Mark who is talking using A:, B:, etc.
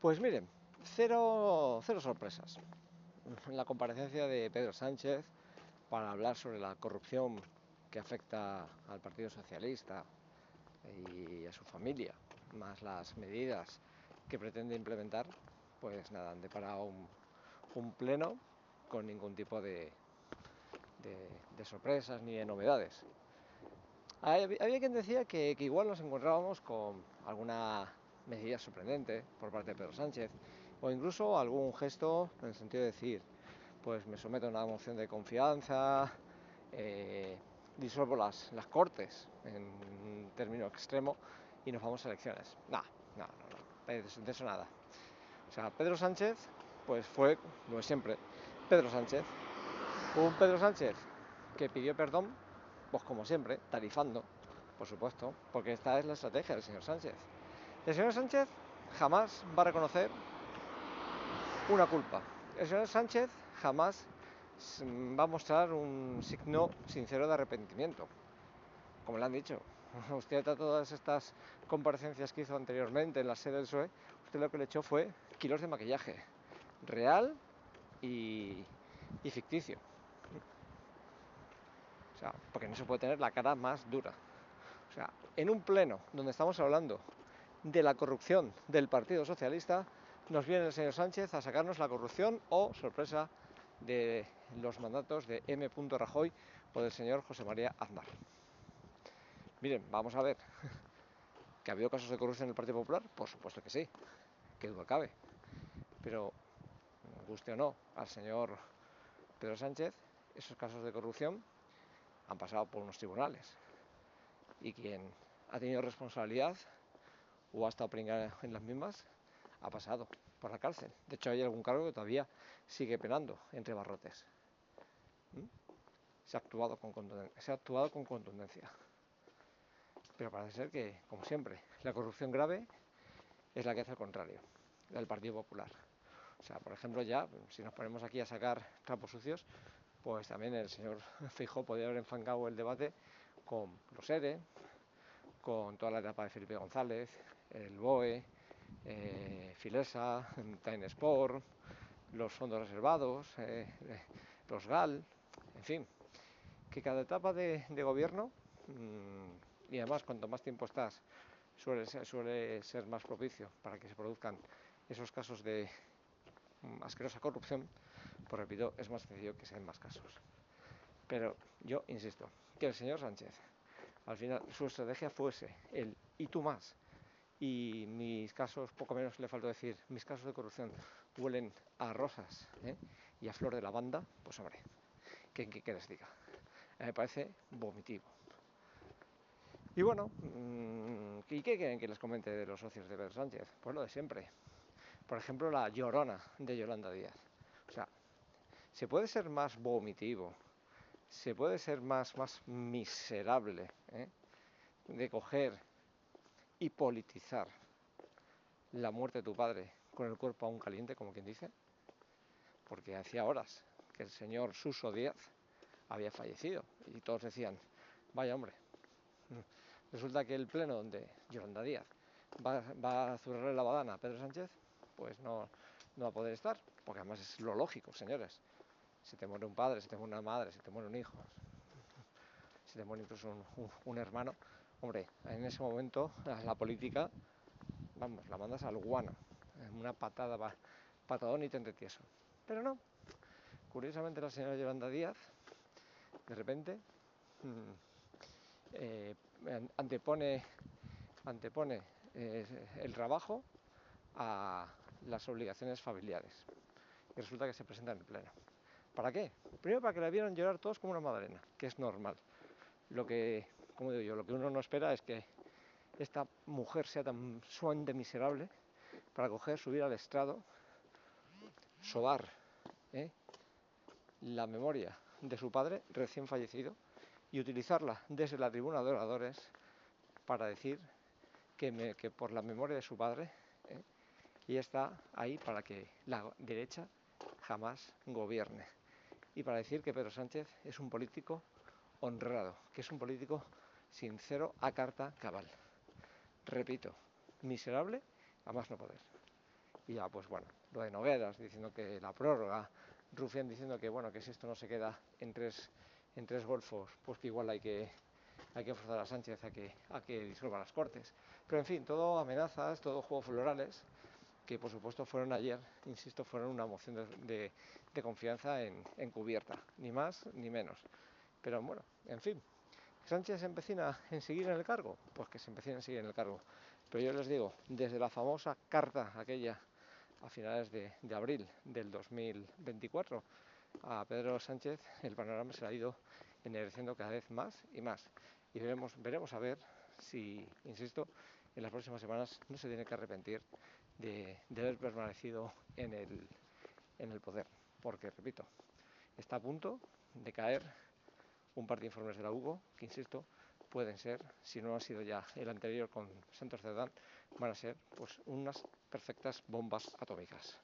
A: Pues miren, cero sorpresas. En la comparecencia de Pedro Sánchez para hablar sobre la corrupción que afecta al Partido Socialista y a su familia, más las medidas que pretende implementar, pues nada, han deparado un pleno con ningún tipo de sorpresas ni de novedades. Había quien decía que igual nos encontrábamos con alguna medida sorprendente por parte de Pedro Sánchez, o incluso algún gesto en el sentido de decir, pues me someto a una moción de confianza, disuelvo las Cortes en un término extremo y nos vamos a elecciones. No, de eso nada. O sea, Pedro Sánchez pues fue, lo de siempre, Pedro Sánchez. Un Pedro Sánchez que pidió perdón, pues como siempre, tarifando, por supuesto, porque esta es la estrategia del señor Sánchez. El señor Sánchez jamás va a reconocer una culpa. El señor Sánchez jamás va a mostrar un signo sincero de arrepentimiento. Como le han dicho, usted a todas estas comparecencias que hizo anteriormente en la sede del PSOE, usted lo que le echó fue kilos de maquillaje, real y ficticio. O sea, porque no se puede tener la cara más dura. O sea, en un pleno donde estamos hablando de la corrupción del Partido Socialista, nos viene el señor Sánchez a sacarnos la corrupción o, sorpresa, de los mandatos de M. Rajoy o del señor José María Aznar. Miren, vamos a ver, ¿que ha habido casos de corrupción en el Partido Popular? Por supuesto que sí, que duda cabe. Pero, guste o no, al señor Pedro Sánchez, esos casos de corrupción han pasado por unos tribunales. Y quien ha tenido responsabilidad o ha estado pringado en las mismas, ha pasado por la cárcel. De hecho, hay algún cargo que todavía sigue penando entre barrotes. Se ha actuado con contundencia. Pero parece ser que, como siempre, la corrupción grave es la que hace el contrario, la del Partido Popular. O sea, por ejemplo, ya, si nos ponemos aquí a sacar trapos sucios, pues también el señor Feijóo podría haber enfangado el debate con los ERE, con toda la etapa de Felipe González, el BOE, Filesa, Time Sport, los fondos reservados, los GAL, en fin, que cada etapa de gobierno, y además cuanto más tiempo estás, suele ser más propicio para que se produzcan esos casos de asquerosa corrupción, pues repito, es más sencillo que se den más casos. Pero yo insisto, que el señor Sánchez, al final, su estrategia fuese el y tú más, y mis casos, poco menos le faltó decir, mis casos de corrupción huelen a rosas y a flor de lavanda, pues hombre, ¿qué les diga? Me parece vomitivo. Y bueno, ¿y qué quieren que les comente de los socios de Pedro Sánchez? Pues lo de siempre. Por ejemplo, la llorona de Yolanda Díaz. O sea, ¿se puede ser más vomitivo? ¿Se puede ser más miserable de coger y politizar la muerte de tu padre con el cuerpo aún caliente, como quien dice? Porque hacía horas que el señor Suso Díaz había fallecido y todos decían, vaya hombre. Resulta que el pleno donde Yolanda Díaz va a zurrarle la badana a Pedro Sánchez, pues no va a poder estar, porque además es lo lógico, señores. Si te muere un padre, si te muere una madre, si te muere un hijo, si te muere incluso un hermano, hombre, en ese momento la política, vamos, la mandas al guano, una patadón y tente tieso. Pero no, curiosamente la señora Yolanda Díaz, de repente, antepone el trabajo a las obligaciones familiares. Y resulta que se presenta en el pleno. ¿Para qué? Primero para que la vieran llorar todos como una madalena, que es normal. Lo que, como digo yo, lo que uno no espera es que esta mujer sea tan sumamente miserable para coger, subir al estrado, sobar la memoria de su padre recién fallecido y utilizarla desde la tribuna de oradores para decir que por la memoria de su padre y está ahí para que la derecha jamás gobierne y para decir que Pedro Sánchez es un político honrado, que es un político sincero a carta cabal. Repito, miserable a más no poder. Y ya, pues bueno, lo de Nogueras diciendo que la prórroga, Rufián diciendo que bueno, que si esto no se queda en tres golfos, pues que igual hay que forzar a Sánchez a que disuelva las Cortes. Pero en fin, todo amenazas, todo juegos florales, que por supuesto fueron ayer, insisto, fueron una moción de confianza encubierta, ni más ni menos. Pero bueno, en fin, ¿Sánchez se empecina en seguir en el cargo? Pues que se empecine en seguir en el cargo. Pero yo les digo, desde la famosa carta aquella a finales de abril del 2024 a Pedro Sánchez, el panorama se ha ido ennegreciendo cada vez más y más. Y veremos a ver si, insisto, en las próximas semanas no se tiene que arrepentir de haber permanecido en el poder. Porque, repito, está a punto de caer un par de informes de la Hugo, que insisto, pueden ser, si no ha sido ya el anterior con Santos Cerdán, van a ser pues unas perfectas bombas atómicas.